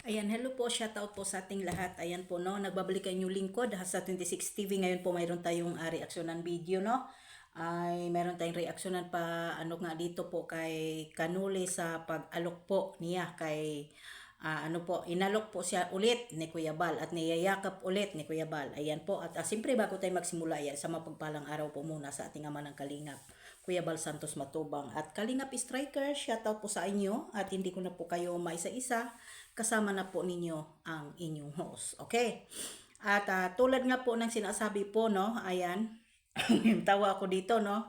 Ayan, hello po, shoutout po sa ating lahat. Ayan po, no, nagbabalik ang inyong lingkod sa 26 TV. Ngayon po mayroon tayong reaksyonan video, no. Ay mayroon tayong reaksyonan pa ano nga dito po kay Kanuli sa pag-alok po niya kay ano po, inalok po siya ulit ni Kuya Bal at niyayakap ulit ni Kuya Bal. Ayan po, at siyempre bago tayo magsimula, yan, sa mapagpalang araw po muna sa ating ama ng Kalingap, Kuya Bal Santos Matubang at Kalingap Striker, shoutout po sa inyo at hindi ko na po kayo maisa-isa, kasama na po ninyo ang inyong host. Okay? At tulad nga po ng sinasabi po, no, ayan, tawa ako dito, no,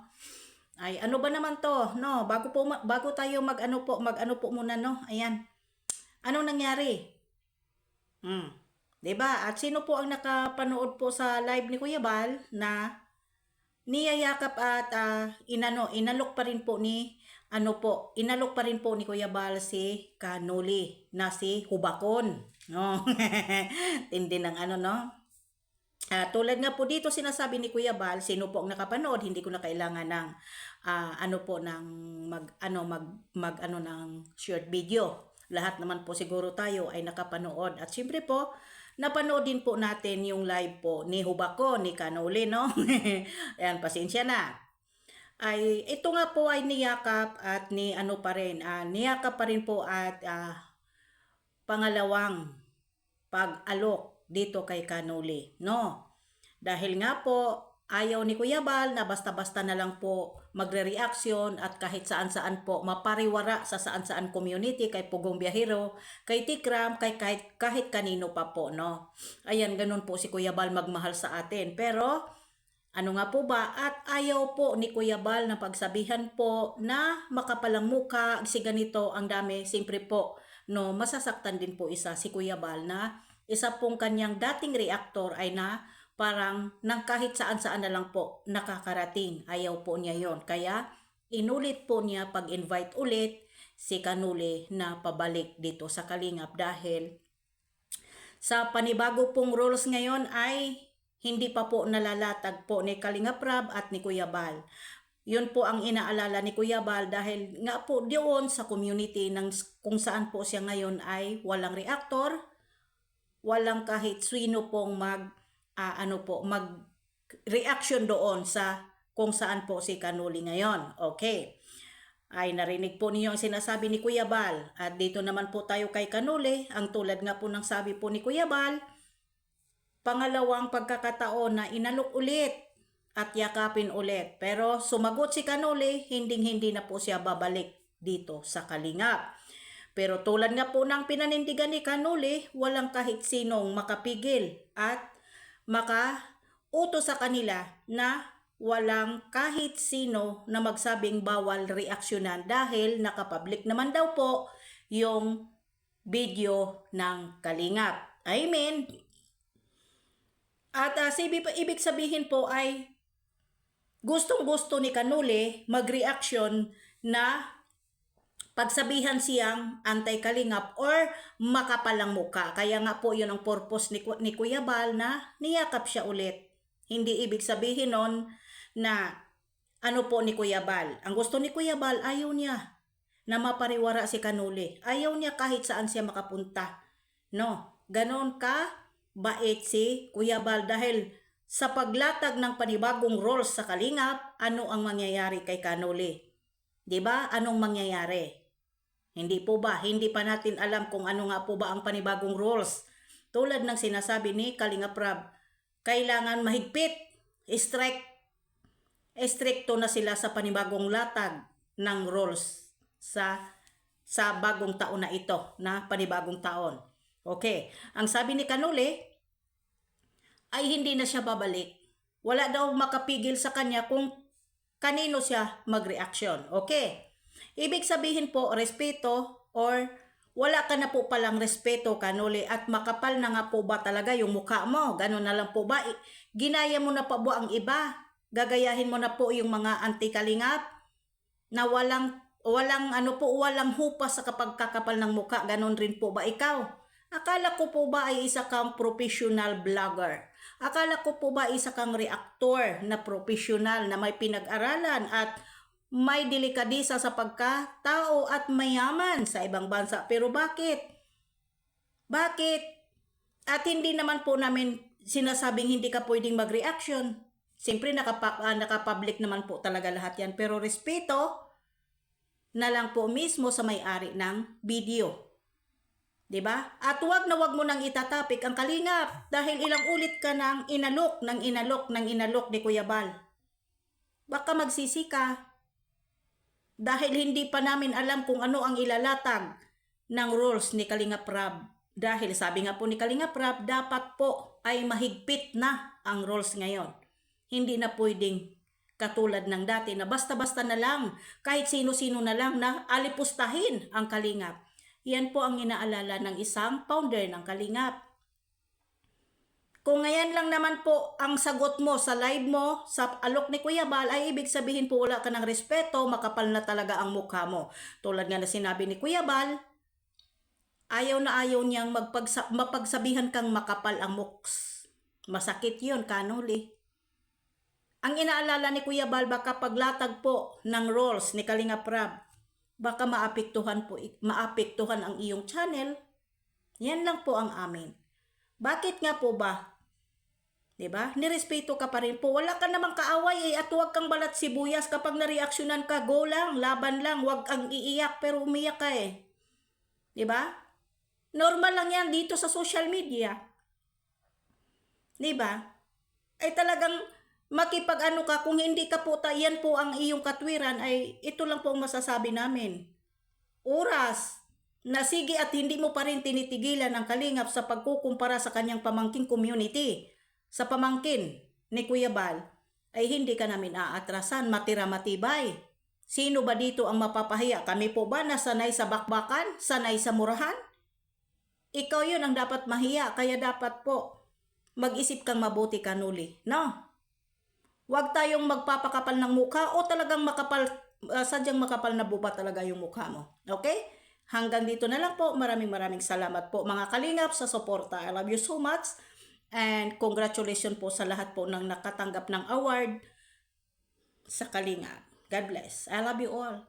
ay ano ba naman to, no, bago tayo mag-ano po muna, no, ayan, ano nangyari? 'Di ba? At sino po ang nakapanood po sa live ni Kuya Bal na niyayakap at inalok pa rin po ni inalok pa rin po ni Kuya Bal si Kanuli na si Hubakon, no? Tindi ng ano, no? Tulad nga po dito sinasabi ni Kuya Bal, sino po ang nakapanood, hindi ko na kailangan ng ano po ng mag ano ng short video. Lahat naman po siguro tayo ay nakapanood. At siyempre po, napanood din po natin yung live po ni Hubako, ni Kanuli, no? Ayan, pasensya na. Ay, ito nga po ay niyakap at ni ano pa rin, niyakap pa rin po at pangalawang pag-alok dito kay Kanuli, no? Dahil nga po, ayaw ni Kuya Bal na basta-basta na lang po magre-reaction at kahit saan-saan po mapariwara sa saan-saan community, kay Pugong Biyahero, kay Tikram, kahit kanino pa po, no? Ayan, ganun po si Kuya Bal magmahal sa atin. Pero, ano nga po ba? At ayaw po ni Kuya Bal na pagsabihan po na makapalang muka, si ganito, ang dami, siyempre po, no, masasaktan din po isa si Kuya Bal na isa pong kanyang dating reactor ay na parang nang kahit saan-saan na lang po nakakarating. Ayaw po niya yon. Kaya inulit po niya pag-invite ulit si Kanuli na pabalik dito sa Kalingap dahil sa panibago pong rules ngayon ay hindi pa po nalalatag po ni Kalingap Rab at ni Kuya Bal. Yun po ang inaalala ni Kuya Bal dahil nga po doon sa community ng kung saan po siya ngayon ay walang reactor, walang kahit sino pong mag reaction doon sa kung saan po si Kanuli ngayon. Okay. Ay narinig po niyo ang sinasabi ni Kuya Bal. At dito naman po tayo kay Kanuli. Ang tulad nga po ng sabi po ni Kuya Bal, pangalawang pagkakataon na inalok ulit at yakapin ulit. Pero sumagot si Kanuli, hindi na po siya babalik dito sa Kalingap. Pero tulad nga po ng pinanindigan ni Kanuli, walang kahit sinong makapigil at makautos sa kanila na walang kahit sino na magsabing bawal reaksyonan dahil nakapublic naman daw po yung video ng Kalingap. I mean, at ibig sabihin po ay gustong-gusto ni Kanuli mag-reaction na pagsabihan siyang anti-Kalingap or makapalang muka. Kaya nga po yun ang purpose ni Kuya Bal na niyakap siya ulit. Hindi ibig sabihin nun na ano po ni Kuya Bal. Ang gusto ni Kuya Bal, ayaw niya na mapariwara si Kanuli. Ayaw niya kahit saan siya makapunta. No, ganon ka bait si Kuya Bal dahil sa paglatag ng panibagong rules sa Kalingap, ano ang mangyayari kay Kanuli? 'Di ba? Anong mangyayari? Hindi po ba? Hindi pa natin alam kung ano nga po ba ang panibagong rules. Tulad ng sinasabi ni Kalingap Rab, kailangan mahigpit, stricto na sila sa panibagong latag ng rules sa bagong taon na ito, na panibagong taon. Okay, ang sabi ni Kanuli ay hindi na siya babalik. Wala daw makapigil sa kanya kung kanino siya mag-reaction. Okay. Ibig sabihin po, respeto or wala ka na po palang respeto, Kanuli, at makapal na nga po ba talaga yung mukha mo? Ganun na lang po ba? Ginaya mo na pa po ang iba? Gagayahin mo na po yung mga anti-Kalingap na walang hupas sa kapagkakapal ng mukha? Ganun rin po ba ikaw? Akala ko po ba ay isa kang professional vlogger? Akala ko po ba isa kang reactor na professional na may pinag-aralan at may delikadisa sa pagkatao at mayaman sa ibang bansa? Pero bakit Bakit? At hindi naman po namin sinasabing hindi ka pwedeng mag-reaction. Siyempre nakapublic naman po talaga lahat yan. Pero respeto na lang po mismo sa may-ari ng video. 'Di ba? At wag na wag mo nang itatapik ang Kalingap dahil ilang ulit ka nang inalok ni Kuya Bal. Baka magsisi ka dahil hindi pa namin alam kung ano ang ilalatag ng rules ni Kalingap Rab. Dahil sabi nga po ni Kalingap Rab, dapat po ay mahigpit na ang rules ngayon. Hindi na pwedeng katulad ng dati na basta-basta na lang, kahit sino-sino na lang na alipustahin ang Kalingap. Yan po ang inaalala ng isang founder ng Kalingap. Kung ngayon lang naman po ang sagot mo sa live mo, sa alok ni Kuya Bal, ay ibig sabihin po wala ka ng respeto, makapal na talaga ang mukha mo. Tulad nga na sinabi ni Kuya Bal, ayaw na ayaw niyang mapagsabihan kang makapal ang muks. Masakit yun, kanuli. Ang inaalala ni Kuya Bal, baka paglatag po ng roles ni Kalingap Rab, baka maapektuhan ang iyong channel. Yan lang po ang amin. Bakit nga po ba? 'Di ba? Nirespeto ka pa rin po. Wala ka namang kaaway at huwag kang balat sibuyas kapag nareaksyonan ka, go lang, laban lang, huwag kang iiyak pero umiyak ka 'Di ba? Normal lang 'yan dito sa social media. 'Di ba? Ay talagang makipag-ano ka, kung hindi ka po, yan po ang iyong katwiran, ay ito lang po ang masasabi namin. Oras na sige at hindi mo pa rin tinitigilan ang Kalingap sa pagkukumpara sa kanyang pamangking community, sa pamangkin ni Kuya Bal, ay hindi ka namin aatrasan, matira matibay. Sino ba dito ang mapapahiya? Kami po ba na sanay sa bakbakan? Sanay sa murahan? Ikaw yun ang dapat mahiya, kaya dapat po mag-isip kang mabuti, kanuli. No? Huwag tayong magpapakapal ng mukha o talagang sadyang makapal na buba talaga yung mukha mo. Okay? Hanggang dito na lang po. Maraming salamat po mga Kalingap sa suporta. I love you so much. And congratulations po sa lahat po ng nakatanggap ng award sa Kalingap. God bless. I love you all.